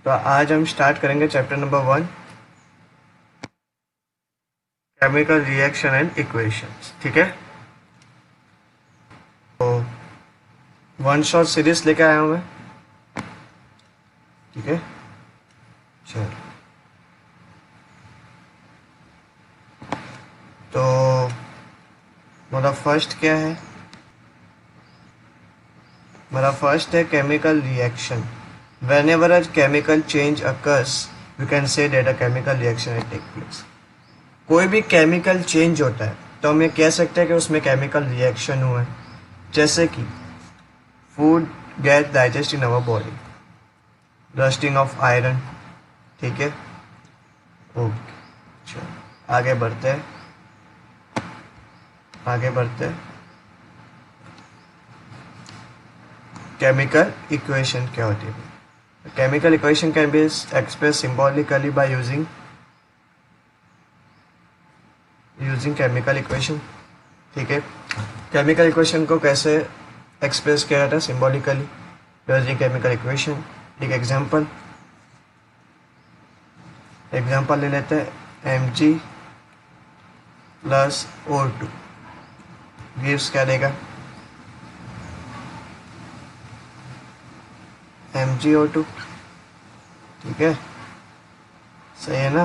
तो आज हम स्टार्ट करेंगे chapter number 1, chemical reaction and equations. ठीक है, तो वन शॉट सीरीज लेके आया हूँ मैं। ठीक है, चलो तो मेरा फर्स्ट क्या है? मेरा फर्स्ट है chemical reaction. Whenever a chemical change occurs, we can say that a chemical reaction will take place. कोई भी केमिकल चेंज होता है तो हम ये कह सकते हैं कि उसमें केमिकल रिएक्शन हुआ है। जैसे कि food gate digest in our body, rusting of iron. ठीक है, ओके, चलो आगे बढ़ते हैं। केमिकल इक्वेशन क्या होती है? Chemical equation can be expressed symbolically by using chemical equation। ठीक है, केमिकल इक्वेशन को कैसे एक्सप्रेस किया जाता है? Symbolically using chemical equation. एक एग्जांपल ले लेते हैं। Mg प्लस O2 गिव्स क्या देगा? MgO2। ठीक है, सही है ना?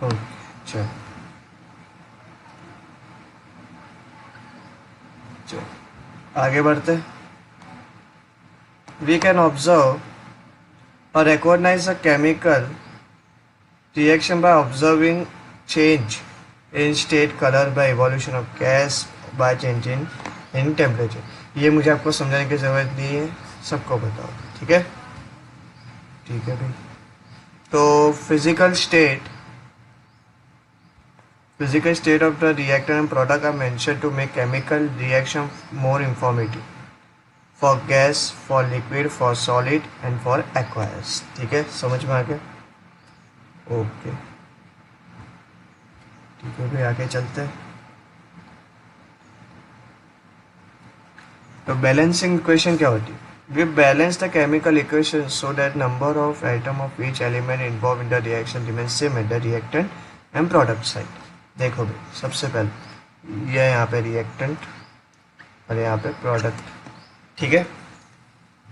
ओके, चलो आगे बढ़ते हैं। वी कैन ऑब्जर्व और recognise a chemical reaction by observing change in state, colour, by evolution of gas, by change in temperature. ये मुझे आपको समझाने की ज़रूरत नहीं है, सबको बताओ। ठीक है भाई। तो physical state of the reactor and product are mentioned to make chemical reaction more informative for gas, for liquid, for solid and for aqueous. ठीक है, समझ में आ गया? ओके, ठीक है भाई, आगे चलते हैं। तो बैलेंसिंग इक्वेशन क्या होती है? We balance the chemical equation so that number of atom of each element involve in the reaction remain same at the reactant and product side. देखो भाई, सबसे पहले ये यहाँ पे रिएक्टेंट और यहाँ पे प्रोडक्ट। ठीक है,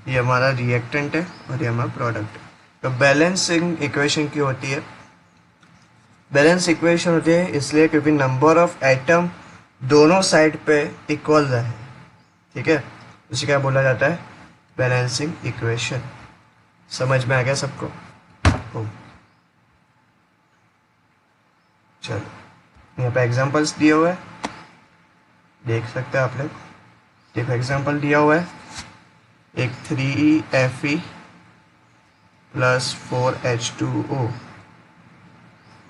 ये हमारा रिएक्टेंट है और ये हमारा प्रोडक्ट है। तो बैलेंसिंग इक्वेशन क्यों होती है? बैलेंस इक्वेशन होती है इसलिए क्योंकि नंबर ऑफ एटम दोनों साइड पे इक्वल रहे। ठीक है, उसे क्या बोला जाता है? Balancing equation. समझ में आ गया सबको? चलो, यहाँ पे एग्जांपल्स दिए हुए हैं, देख सकते हैं आप लोग। देखो, एग्जांपल दिया हुआ है एक 3Fe प्लस 4H2O।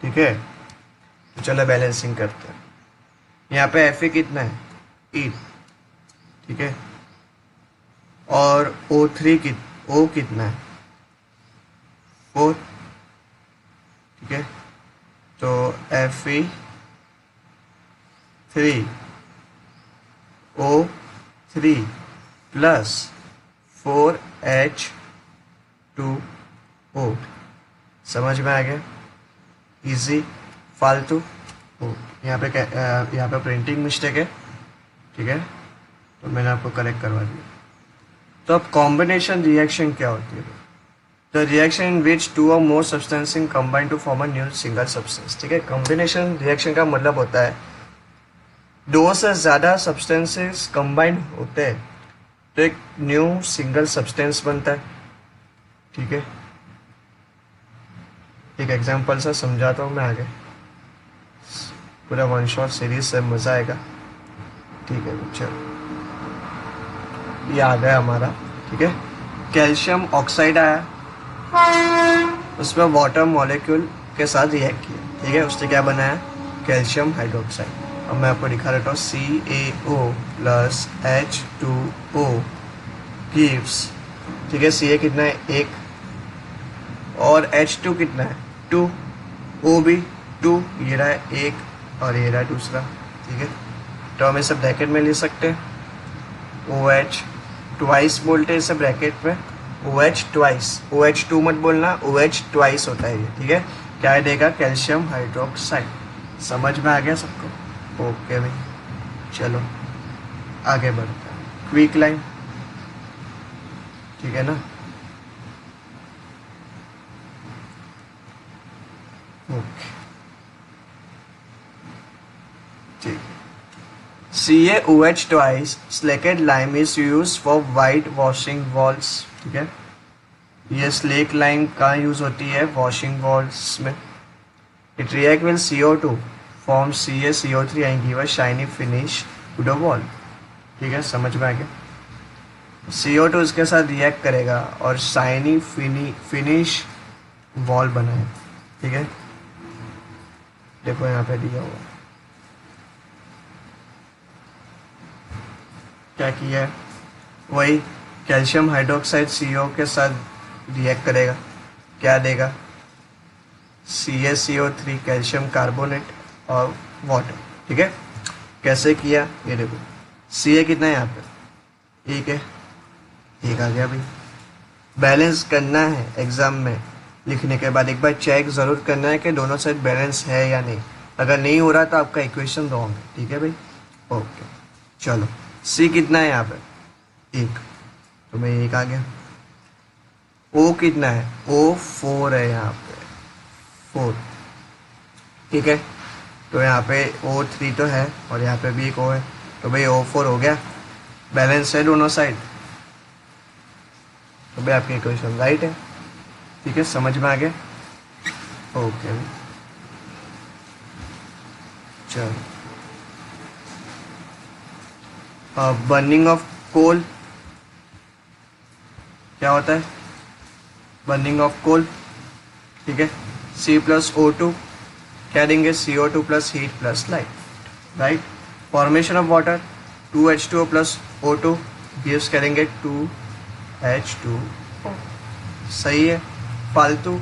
ठीक है, तो चलो बैलेंसिंग करते हैं। यहाँ पे Fe कितना है? E। ठीक है, और O3 O कितना है? 4। ठीक है, तो Fe3 O3 प्लस 4H2O। समझ में आ गया? इजी, फालतू। यहाँ पे प्रिंटिंग मिस्टेक है। ठीक है, तो मैंने आपको करेक्ट करवा दिया। तो अब कॉम्बिनेशन रिएक्शन क्या होती है? The reaction in which two or more substances combine to form a new single substance. ठीक है, कॉम्बिनेशन रिएक्शन का मतलब होता है दो से ज़्यादा सब्सटेंसेस कंबाइन होते हैं तो एक न्यू सिंगल सब्सटेंस बनता है। ठीक है, एक एग्जांपल से समझाता हूँ मैं आगे। पूरा वन शॉट सीरीज से मज़ा आएगा। ठीक है, चलो ये आ गया हमारा। ठीक है, कैल्शियम ऑक्साइड आया, उसमें वाटर मॉलिक्यूल के साथ रिएक्ट किया। ठीक है, उससे क्या बनाया? Calcium hydroxide. अब मैं आपको दिखा देता हूँ। CaO plus H2O gives. ठीक है, Ca कितना है? 1, और H2 कितना है? 2, O भी 2, ये रहा है 1 और ये रहा है दूसरा। ठीक है, तो हम इसे ब्रैकेट में ले सकते हैं। OH ट्वाइस बोलते हैं इसे ब्रैकेट में, OH ट्वाइस, OH2 मत बोलना, OH ट्वाइस होता है ये, ठीक है। क्या देगा? Calcium hydroxide. समझ में आ गया सबको? ओके भाई, चलो आगे बढ़ते हैं। क्विक लाइन, ठीक है ना? ओके, ठीक। CaOH twice slaked lime is used for white washing walls, ठीक है। ये स्लेक लाइम कहाँ यूज होती है? वॉशिंग वॉल्स में। It react with CO2 form CaCO3 and give a shiny finish to the wall, ठीक है। समझ में आ गया? CO2 इसके साथ रिएक्ट करेगा और शाइनी फिनिश वॉल बनाए, ठीक है। देखो यहाँ पे दिया हुआ क्या किया है, वही कैल्शियम हाइड्रोक्साइड CO के साथ रिएक्ट करेगा, क्या देगा? CaCO3 कैल्शियम कार्बोनेट और वाटर, ठीक है। कैसे किया ये देखो, Ca कितना है यहाँ पे? एक है, एक आ गया भाई। बैलेंस करना है एग्जाम में लिखने के बाद, एक बार चेक ज़रूर करना है कि दोनों साइड बैलेंस है या नहीं। अगर नहीं हो रहा तो आपका इक्वेशन रॉन्ग है, ठीक है भाई। ओके, चलो C कितना है यहाँ पे? एक, तो मैं एक आ गया। O कितना है? O4 है यहाँ पे, 4, ठीक है। तो यहाँ पे O3 तो है और यहाँ पे भी एक O है, तो भाई O4 हो गया। बैलेंस है दोनों साइड, तो भाई आपकी इक्वेशन राइट है, ठीक है। समझ में आ गया? ओके, चलो। बर्निंग ऑफ कोल क्या होता है? बर्निंग ऑफ कोल, ठीक है। C+O2 क्या देंगे? CO2 plus heat plus light, right. Formation of water 2H2O plus O2 gives करेंगे 2H2O, सही है। फालतू,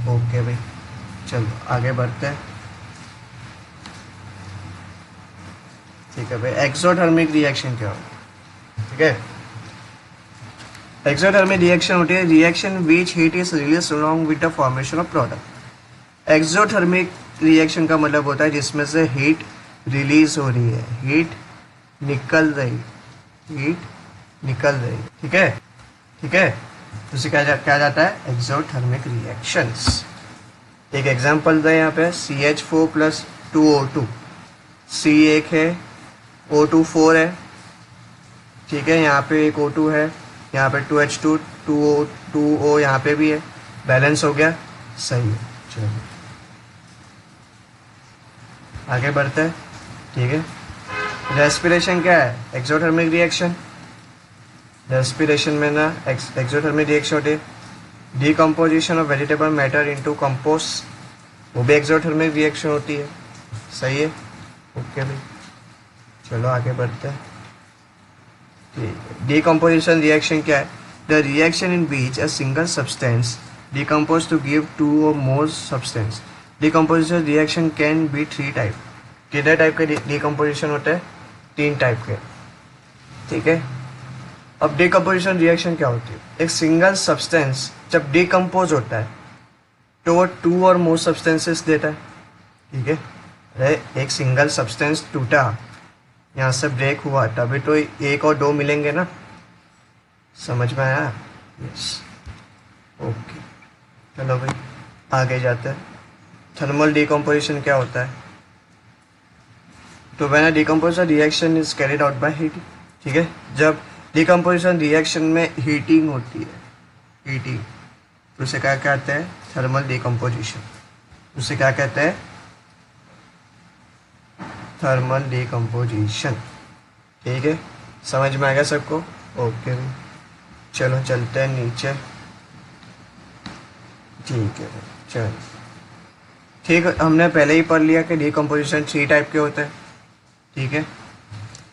ओके भाई, चलो आगे बढ़ते हैं, ठीक है भाई। एक्सोथर्मिक रिएक्शन क्या होता है? ठीक है, एक्सोथर्मिक रिएक्शन होती है reaction which heat is release along with the formation of product. Exothermic reaction का मतलब होता है जिसमें से हीट रिलीज हो रही है, हीट निकल रही, ठीक है, ठीक है। उसे क्या जाता है? Exothermic reactions. एक एग्जांपल दे यहाँ पे, CH4 प्लस 2O2, C एक है, O2 4 है, ठीक है। यहाँ पे एक O2 है, यहाँ पे 2H2 2O यहाँ पे भी है, बैलेंस हो गया, सही है। चलो आगे बढ़ते हैं, ठीक है। रेस्पिरेशन क्या है? Exothermic reaction. रेस्पिरेशन में ना एक्सोथर्मिक रिएक्शन होती है decomposition of vegetable matter into compost, वो भी एक्सोथर्मिक रिएक्शन होती है, सही है। ओके भाई, चलो आगे बढ़ते हैं, ठीक है। डिकम्पोजिशन रिएक्शन क्या है? The reaction in which a single substance decompose to give 2 or more substance. Decomposition reaction can be 3 type. कितने टाइप के डिकम्पोजिशन होते हैं? 3 टाइप के, ठीक है। अब डिकम्पोजिशन रिएक्शन क्या होती है? एक सिंगल सब्सटेंस जब डिकम्पोज होता है तो वो 2 or more सब्सटेंसेस देता है, ठीक है। अरे एक सिंगल सब्सटेंस टूटा, यहाँ से ब्रेक हुआ, तभी तो 1 और 2 मिलेंगे ना, समझ में आया? यस, ओके, चलो भाई आगे जाते हैं। थर्मल डिकम्पोजिशन क्या होता है? तो when decomposition reaction is carried out by heating, ठीक है। जब डिकम्पोजिशन रिएक्शन में हीटिंग होती है, हीटिंग, तो उसे क्या कहते हैं? Thermal decomposition. उसे क्या कहते हैं? थर्मल डिकम्पोजिशन, ठीक है। समझ में आ गया सबको? ओके, चलो चलते हैं नीचे, ठीक है। चलो ठीक है, हमने पहले ही पढ़ लिया कि डिकम्पोजिशन 3 टाइप के होते हैं, ठीक है।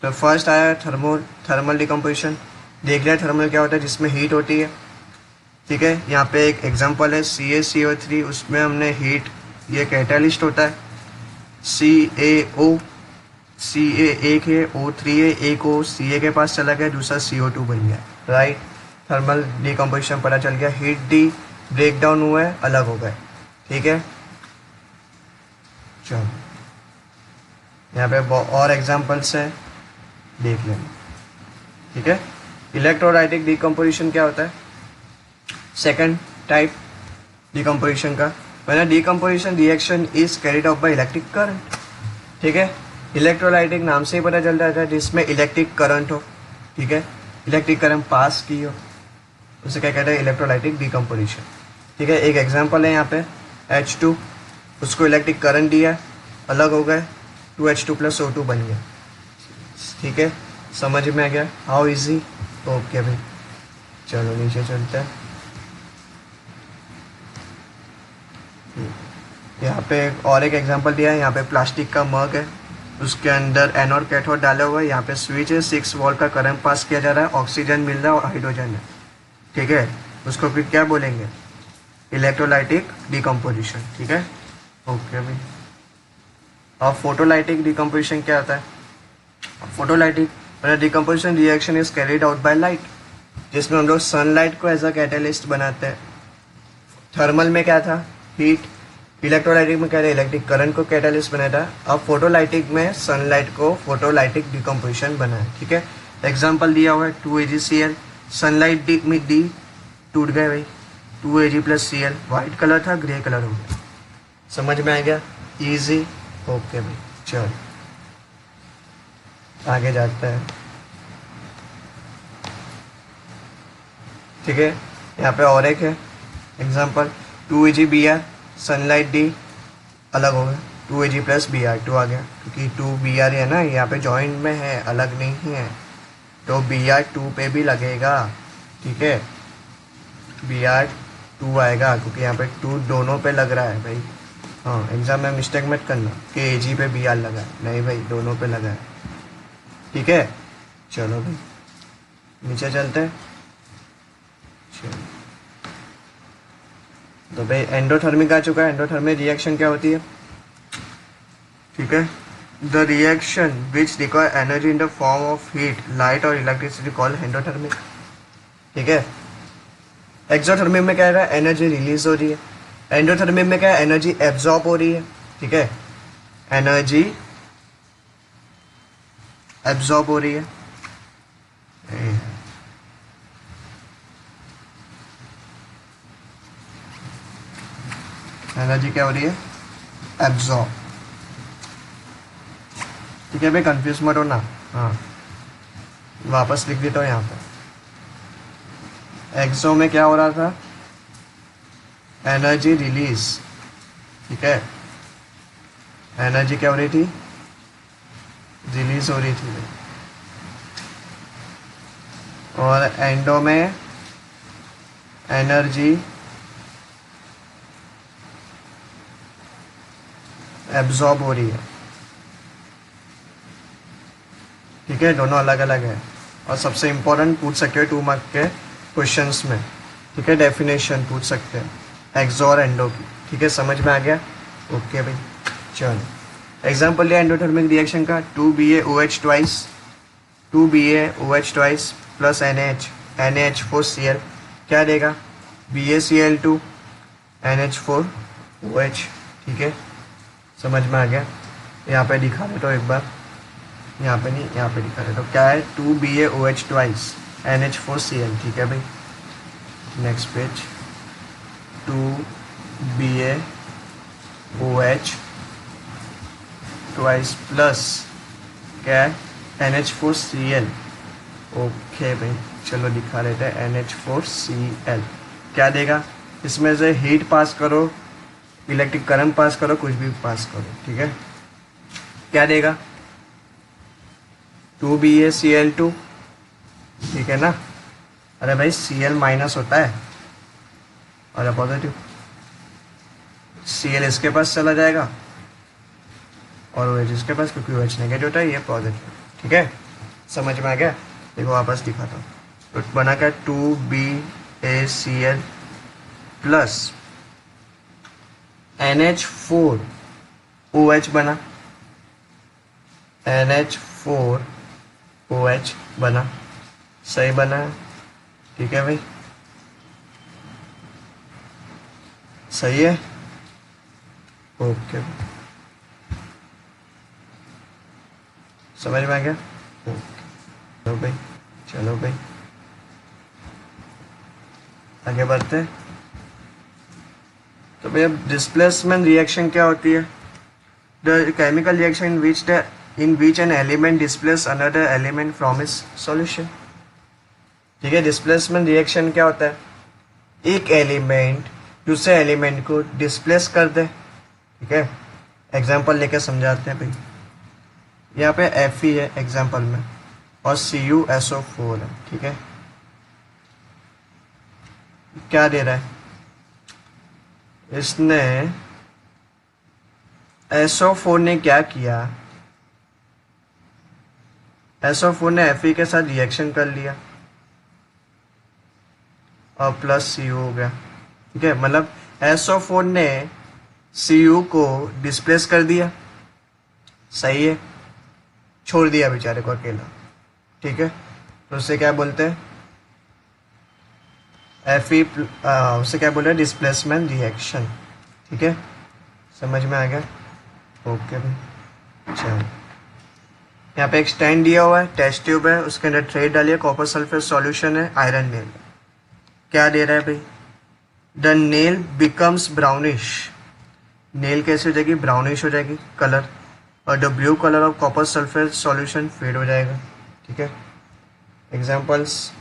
तो फर्स्ट आया थर्मल डिकम्पोजिशन। देख लिया थर्मल क्या होता है, जिसमें हीट होती है, ठीक है। यहाँ पे एक एग्जांपल है CaCO3, उसमें हमने हीट, ये कैटालिस्ट होता है। Ca एक है, O3 है, एक O Ca के पास चला गया, दूसरा CO2 बन गया, राइट। थर्मल डिकम्पोजिशन पता चल गया, हीट डी ब्रेक डाउन हुआ है, अलग हो गए। ठीक है, चलो यहाँ पे और एग्जांपल्स है, देख लेना। ठीक है, इलेक्ट्रोलाइटिक डिकम्पोजिशन क्या होता है? सेकंड टाइप डिकम्पोजिशन का, when decomposition reaction is carried out by electric current. ठीक है, इलेक्ट्रोलाइटिक नाम से ही पता चल जाता है जिसमें इलेक्ट्रिक करंट हो। ठीक है, इलेक्ट्रिक करंट पास की हो, उसे क्या कहते हैं? Electrolytic decomposition. ठीक है, एक एग्जांपल है यहाँ पे H2, उसको इलेक्ट्रिक करंट दिया, अलग हो गए, 2H2 + O2 बन गया। ठीक है, समझ में आ गया? How easy? ओके भाई, चलो नीचे चलते हैं। यहाँ पे और एक एग्जांपल दिया है, यहाँ पे प्लास्टिक का मग है, उसके अंदर एनोड कैथोड डाला हुआ है, यहाँ पे स्विच है, 6 वोल्ट का करंट पास किया जा रहा है, ऑक्सीजन मिल रहा है और हाइड्रोजन है। ठीक है, उसको फिर क्या बोलेंगे? Electrolytic decomposition. ठीक है, ओके भाई। और फोटोलाइटिक डिकम्पोजिशन क्या होता है? Photolytic decomposition reaction is carried out by light, जिसमें हम लोग सनलाइट को एज अ कैटेलिस्ट बनाते हैं। थर्मल में क्या था? हीट। इलेक्ट्रोलाइटिक में क्या था? इलेक्ट्रिक करंट को कैटेलिस्ट बनाया था। अब फोटोलाइटिक में सनलाइट को फोटोलाइटिक डिकम्पोजिशन बनाया। ठीक है, एग्जाम्पल दिया हुआ है 2AgCl, सनलाइट डी में डी टूट गए भाई, 2Ag + Cl, वाइट कलर था, ग्रे कलर हो गया। समझ में आ गया? इजी, ओके भाई। चल आगे जाते हैं। ठीक है, यहाँ पे और एक है एग्जाम्पल, 2AgBr, सनलाइट डी, अलग हो गया, 2Ag + Br2 आ गया, क्योंकि 2Br है ना, यहाँ पे जॉइंट में है, अलग नहीं है, तो Br2 पे भी लगेगा। ठीक है, Br2 आएगा, क्योंकि यहाँ पे 2 दोनों पे लग रहा है भाई। हाँ, एग्जाम में मिस्टेक मत करना कि Ag पे Br लगा है, नहीं भाई, दोनों पे लगा है। ठीक है, चलो भाई नीचे चलते हैं। चलो, तो भाई एंडोथर्मिक आ चुका है। एंडोथर्मिक रिएक्शन क्या होती है? ठीक है, the reaction which require energy in the form of heat, light और इलेक्ट्रिसिटी कॉल्ड एंडोथर्मिक। ठीक है, एक्सोथर्मिक में क्या है? एनर्जी रिलीज हो रही है। एंडोथर्मिक में क्या है? एनर्जी एब्जॉर्ब हो रही है। ठीक है, एनर्जी एब्जॉर्ब हो रही है। एनर्जी क्या हो रही है? एब्जॉर्ब। ठीक है भाई, कंफ्यूज मत होना। हाँ, वापस लिख देता हूँ यहाँ पे। एक्सो में क्या हो रहा था? Energy release. ठीक है, एनर्जी क्या हो रही थी? रिलीज हो रही थी। और एंडो में एनर्जी एब्जॉर्ब हो रही है। ठीक है, दोनों अलग अलग है, और सबसे इम्पोर्टेंट पूछ सकते हैं 2 मार्क के क्वेश्चंस में। ठीक है, डेफिनेशन पूछ सकते हैं एक्सो और एंडो की। ठीक है, समझ में आ गया? ओके भाई, चलो एग्जाम्पल लिया एंडोथर्मिक रिएक्शन का, 2BaOH twice, 2BaOH twice plus NaH4Cl क्या देगा? BaCl2 NH4OH। ठीक है, समझ में आ गया? यहाँ पे दिखा देता हूँ एक बार, यहाँ पे नहीं, यहाँ पे दिखा देता हूँ। क्या है? 2BaOH twice NH4Cl। ठीक है भाई, next page, 2BaOH twice plus क्या है? NH4Cl। ओके भाई, चलो दिखा देते हैं। NH4Cl क्या देगा? इसमें से हीट पास करो, इलेक्ट्रिक करंट पास करो, कुछ भी पास करो। ठीक है, क्या देगा? 2BaCl2। ठीक है ना? अरे भाई Cl माइनस होता है और पॉजिटिव, Cl इसके पास चला जाएगा और OH इसके पास, क्योंकि OH नेगेटिव होता है, ये पॉजिटिव। ठीक है, समझ में आ गया? देखो वापस दिखाता हूँ। तो बना क्या? 2BaCl प्लस NH4OH बना, NH4OH बना, सही बना है? ठीक है भाई, सही है। ओके, समझ में आ गया। ओके, चलो भाई, चलो भाई आगे बढ़ते हैं। तो भैया डिस्प्लेसमेंट रिएक्शन क्या होती है? The chemical reaction in which an element displace another element from its solution. ठीक है, डिस्प्लेसमेंट रिएक्शन क्या होता है? एक एलिमेंट दूसरे एलिमेंट को डिस्प्लेस कर दे। ठीक है, एग्जांपल लेके समझाते हैं भाई। यहाँ पे Fe है एग्जांपल में और CuSO4 है। ठीक है, क्या दे रहा है इसने? SO4 ने क्या किया? SO4 ने Fe के साथ रिएक्शन कर लिया और प्लस Cu हो गया। ठीक है, मतलब SO4 ने Cu को डिस्प्लेस कर दिया, सही है, छोड़ दिया बेचारे को अकेला। ठीक है, तो उससे क्या बोलते हैं? Fe उसे क्या बोलते हैं? Displacement reaction. ठीक है, समझ में आ गया। ओके भाई, चलो यहाँ पे एक स्टैंड दिया हुआ है, टेस्ट ट्यूब है, उसके अंदर थ्रेड डालिए, कॉपर सल्फेट सॉल्यूशन है, आयरन नेल। क्या दे रहा है भाई? The nail becomes brownish. Nail कैसे हो जाएगी? ब्राउनिश हो जाएगी कलर, और the blue colour of copper sulphate solution fade हो जाएगा। ठीक है, एग्जांपल्स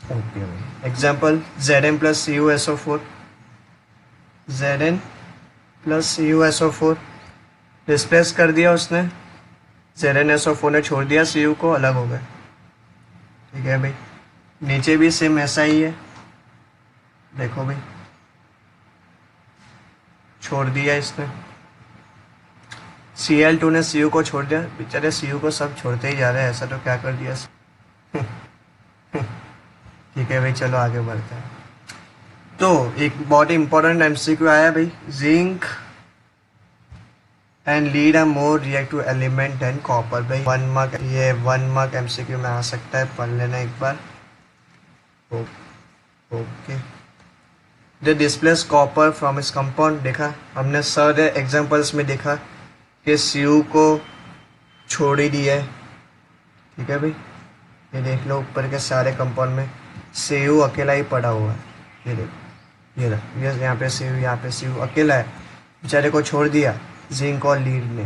ओके भाई, example Zn plus CuSO4, Zn plus CuSO4 displace कर दिया उसने, ZnSO4 ने छोड़ दिया, Cu को अलग हो गया। ठीक है भाई, नीचे भी सेम ऐसा ही है, देखो भाई, छोड़ दिया इसने, Cl2 ने Cu को छोड़ दिया। बेचारे Cu को सब छोड़ते ही जा रहे हैं, ऐसा तो क्या कर दिया। ठीक है भाई, चलो आगे बढ़ते हैं। तो एक बहुत इंपॉर्टेंट MCQ आया भाई, zinc and lead are more reactive element than copper. भाई 1 मार्क, ये 1 मार्क MCQ में आ सकता है, पढ़ लेना एक बार। Okay, the displace copper from इस कंपाउंड। देखा हमने सारे एग्जांपल्स में देखा कि Cu को छोड़ ही दिया है। ठीक है भाई, ये देख लो ऊपर के सारे कंपाउंड में Cu अकेला ही पड़ा हुआ है। ये देखो, ये यहाँ पे Cu, यहाँ पे Cu अकेला है, बेचारे को छोड़ दिया जिंक और लीड ने।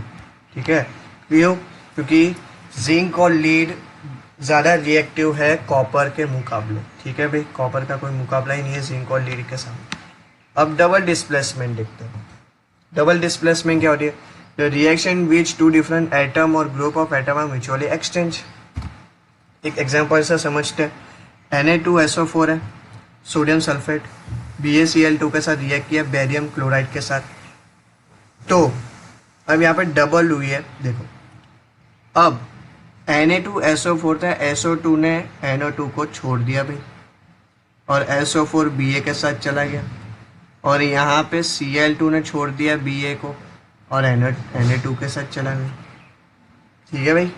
ठीक है, क्यों? क्योंकि जिंक और लीड ज़्यादा रिएक्टिव है कॉपर के मुकाबले। ठीक है भाई, कॉपर का कोई मुकाबला ही नहीं है जिंक और लीड के सामने। अब डबल डिस्प्लेसमेंट देखते हैं। डबल डिस्प्लेसमेंट क्या होती है? The reaction which two different atom or group of atom are mutually exchange. एक एग्जांपल से समझते हैं। Na2SO4 है, सोडियम सल्फेट, BaCl2 के साथ रिएक्ट किया बेरियम क्लोराइड के साथ। तो अब यहाँ पे डबल हुई है, देखो। अब Na2SO4 था, SO2 ने NO2 को छोड़ दिया भाई, और SO4 Ba के साथ चला गया, और यहाँ पे Cl2 ने छोड़ दिया Ba को और Na2 के साथ चला गया। ठीक है भाई,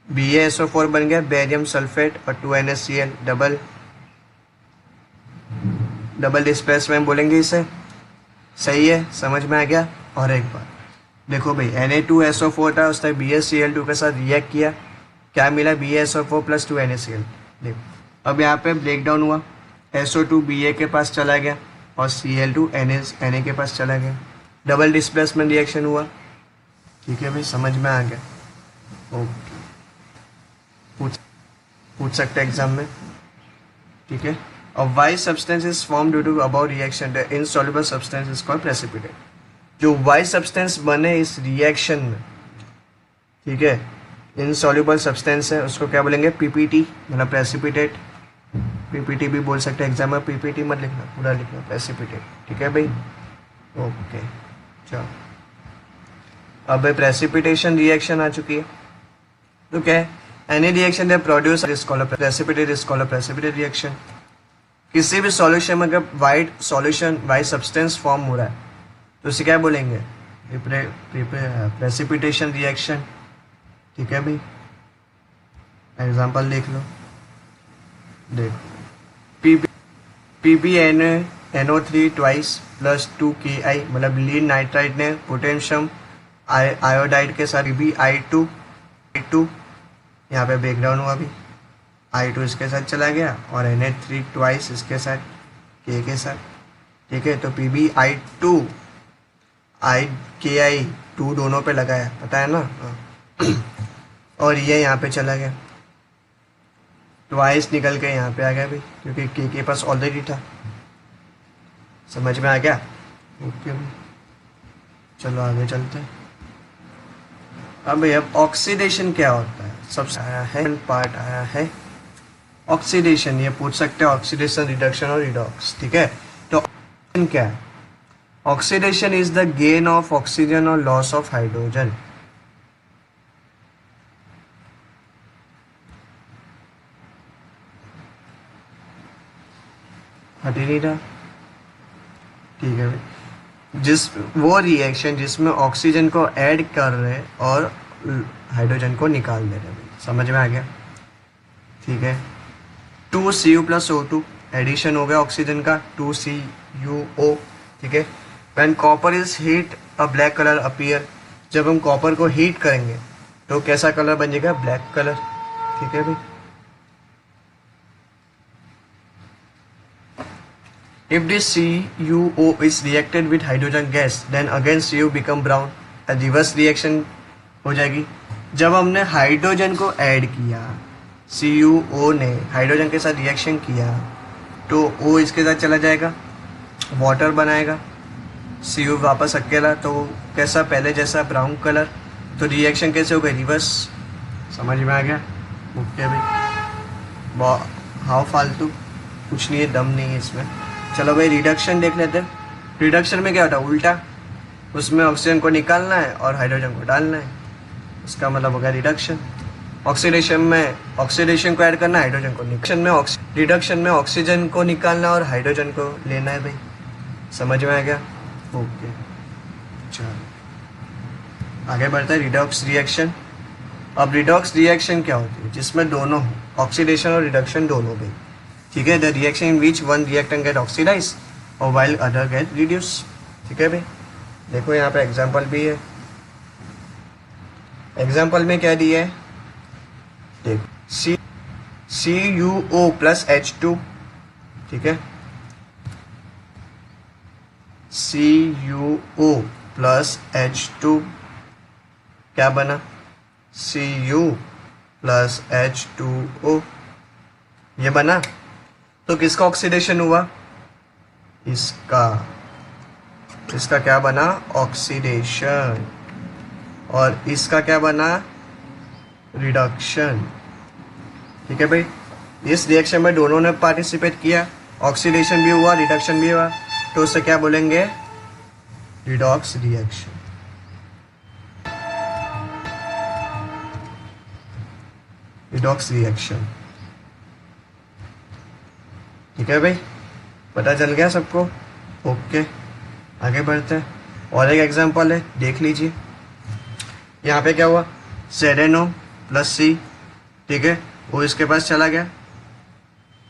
BaSO4 बन गया बेरियम सल्फेट और 2NaCl, डबल डिस्प्लेसमेंट बोलेंगे इसे। सही है, समझ में आ गया। और एक बार देखो भाई, Na2SO4 था, उसने BaCl2 के साथ रिएक्ट किया, क्या मिला? BaSO4 plus 2NaCl। देखो अब यहाँ पे ब्रेक डाउन हुआ, SO2 Ba के पास चला गया और Cl2 Na के पास चला गया, डबल डिस्प्लेसमेंट रिएक्शन हुआ। ठीक है भाई, समझ में आ गया। ओके, पूछ सकते एग्जाम में। ठीक है, और white substance is form due to about reaction, the insoluble substance is called precipitate. जो वाइट सब्सटेंस बने इस रिएक्शन में, ठीक है, इनसॉल्युबल सब्सटेंस है, उसको क्या बोलेंगे? PPT, मतलब प्रेसिपिटेट। PPT भी बोल सकते हैं एग्जाम में, PPT मत लिखना, पूरा लिखना प्रेसिपिटेट। ठीक है भाई, ओके। चलो अब प्रेसिपिटेशन रिएक्शन आ चुकी है, तो क्या है? Any reaction that produce is called precipitate, is called precipitate reaction. किसी भी सॉल्यूशन में अगर वाइट सब्सटेंस फॉर्म हो रहा है तो उसे क्या बोलेंगे? प्रेसिपिटेशन रिएक्शन, ठीक है भाई। एग्जांपल देख लो, देखो PbNO3 ट्वाइस प्लस 2Ki, मतलब लीड नाइट्राइड ने पोटेशियम आयोडाइड के साथ Bi2 यहाँ पे ब्रेकडाउन हुआ अभी, I2 इसके साथ चला गया और Na3 ट्वाइस इसके साथ K के साथ, ठीक है। तो PbI2 KI2 दोनों पे लगाया, पता है ना। और ये यहाँ पे चला गया, ट्वाइस निकल के यहाँ पे आ गया भाई, क्योंकि के पास ऑलरेडी था। समझ में आ गया? ओके भाई, चलो आगे चलते हैं। अब भैया ऑक्सीडेशन क्या होता है, सबसे आया है पार्ट आया है ऑक्सीडेशन। ये पूछ सकते हैं ऑक्सीडेशन, रिडक्शन और रिडॉक्स, ठीक है। तो ऑक्सीडेशन क्या है? Oxidation is the gain of oxygen और लॉस ऑफ हाइड्रोजन। हट ही नहीं रहा, ठीक है भाई। वो रिएक्शन जिसमें ऑक्सीजन को ऐड कर रहे और हाइड्रोजन को निकाल दे रहे भाई, समझ में आ गया, ठीक है। 2Cu प्लस O2 एडिशन हो गया ऑक्सीजन का, 2CuO, ठीक है। When copper is heat a black colour appear, जब हम कॉपर को हीट करेंगे तो कैसा कलर बन जाएगा? ब्लैक कलर, ठीक है भाई। If this CuO is reacted with hydrogen gas, then again Cu become brown. Reverse reaction हो जाएगी। जब हमने हाइड्रोजन को ऐड किया, CuO ने हाइड्रोजन के साथ रिएक्शन किया, तो O इसके साथ चला जाएगा, वाटर बनाएगा, Cu वापस अकेला, तो कैसा? पहले जैसा ब्राउन कलर। तो रिएक्शन कैसे हो गई? रिवर्स। समझ में आ गया? ओके भाई, हाउ फालतू, कुछ नहीं है, दम नहीं है इसमें। चलो भाई रिडक्शन देख लेते हैं। रिडक्शन में क्या होता है? उल्टा, उसमें ऑक्सीजन को निकालना है और हाइड्रोजन को डालना है, इसका मतलब हो गया रिडक्शन। ऑक्सीडेशन में ऑक्सीडेशन को ऐड करना है, हाइड्रोजन को रिडक्शन में ऑक्सीजन को निकालना और हाइड्रोजन को लेना है भाई। समझ में आ गया? ओके, चलो आगे बढ़ता है। Redox reaction. अब रिडॉक्स रिएक्शन क्या होती है? जिसमें दोनों हो, ऑक्सीडेशन और रिडक्शन दोनों भाई, ठीक है। The reaction in which one reactant get oxidise और वाइल अदर गेट रिड्यूस, ठीक है भाई। देखो यहाँ पे एग्जांपल भी है। एग्जांपल में क्या दिया है? देखो CuO प्लस H2, ठीक है। CuO प्लस H2 क्या बना? Cu प्लस H2O, ये बना। तो किसका ऑक्सीडेशन हुआ? इसका क्या बना? ऑक्सीडेशन। और इसका क्या बना? रिडक्शन, ठीक है भाई। इस रिएक्शन में दोनों ने पार्टिसिपेट किया, ऑक्सीडेशन भी हुआ, रिडक्शन भी हुआ, तो उसे क्या बोलेंगे? Redox reaction. रिडॉक्स रिएक्शन, ठीक है भाई, पता चल गया सबको? ओके, आगे बढ़ते हैं। और एक एग्जांपल है, देख लीजिए। यहाँ पे क्या हुआ? ZNO प्लस C, ठीक है, वो इसके पास चला गया,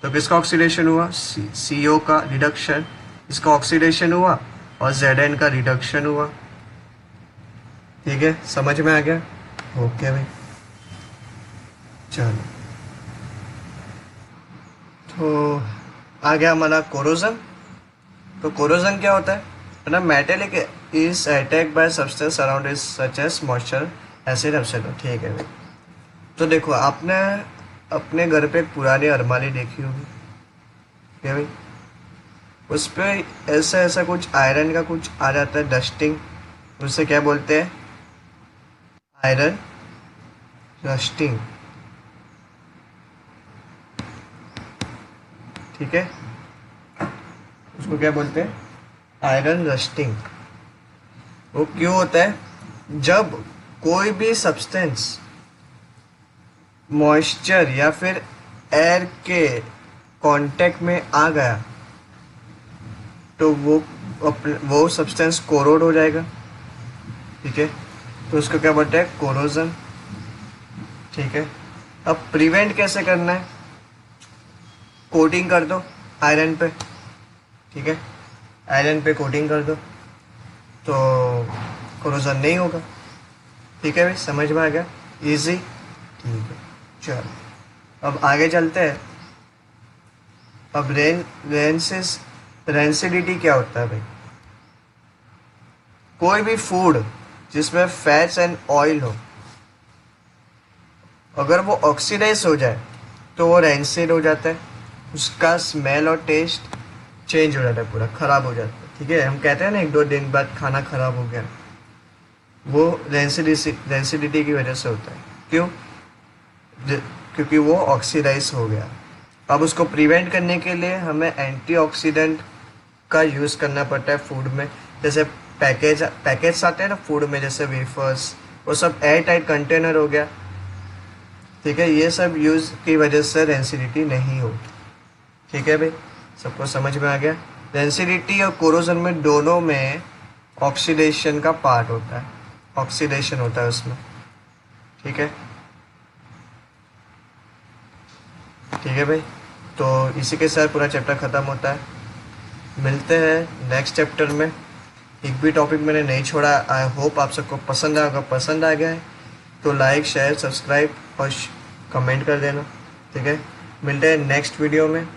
तो किसका ऑक्सीडेशन हुआ? CO का रिडक्शन, इसका ऑक्सीडेशन हुआ और Zn का रिडक्शन हुआ, ठीक है। समझ में आ गया? ओके भाई, चलो। तो आ गया हमारा कोरोजन। तो कोरोजन क्या होता है ना? Metallic is attack by substance around is such as moisture, acid, एब्सेटो, ठीक है भाई। तो देखो, आपने अपने घर पे एक पुरानी अलमारी देखी होगी, क्या भाई? उस पर ऐसा ऐसा कुछ आयरन का कुछ आ जाता है, डस्टिंग, उसे क्या बोलते हैं? आयरन रस्टिंग, ठीक है, उसको क्या बोलते हैं? Iron rusting. वो क्यों होता है? जब कोई भी सब्सटेंस मॉइस्चर या फिर एयर के कांटेक्ट में आ गया तो वो सब्सटेंस कोरोड हो जाएगा, ठीक है, तो उसको क्या बोलते हैं, कोरोजन। ठीक है, अब प्रिवेंट कैसे करना है, कोटिंग कर दो आयरन पे। ठीक है, आयरन पे कोटिंग कर दो तो कोरोजन नहीं होगा। ठीक है भाई, समझ में आ गया, इजी। ठीक है, चलो अब आगे चलते हैं। अब रेंसिडिटी क्या होता है भाई, कोई भी फूड जिसमें फैट्स एंड ऑयल हो, अगर वो ऑक्सीडाइज हो जाए तो वो रेंसिड हो जाता है, उसका स्मेल और टेस्ट चेंज हो जाता है, पूरा ख़राब हो जाता है। ठीक है, हम कहते हैं ना 1-2 दिन बाद खाना ख़राब हो गया, वो रेंसिडिटी की वजह से होता है। क्यों? क्योंकि वो ऑक्सीडाइज हो गया। अब उसको प्रिवेंट करने के लिए हमें एंटीऑक्सीडेंट का यूज़ करना पड़ता है फूड में। जैसे पैकेज आते हैं ना फूड में, जैसे वेफर्स, वो सब एयर टाइट कंटेनर हो गया। ठीक है, ये सब यूज़ की वजह से रेंसिडिटी नहीं होती। ठीक है भाई, सबको समझ में आ गया। रेंसिडिटी और कोरोजन में दोनों में ऑक्सीडेशन का पार्ट होता है, ऑक्सीडेशन होता है उसमें। ठीक है, ठीक है भाई, तो इसी के साथ पूरा चैप्टर ख़त्म होता है। मिलते हैं नेक्स्ट चैप्टर में। एक भी टॉपिक मैंने नहीं छोड़ा। आई होप आप सबको पसंद आएगा। पसंद आ गया है तो लाइक, शेयर, सब्सक्राइब और कमेंट कर देना। ठीक है, मिलते हैं नेक्स्ट वीडियो में।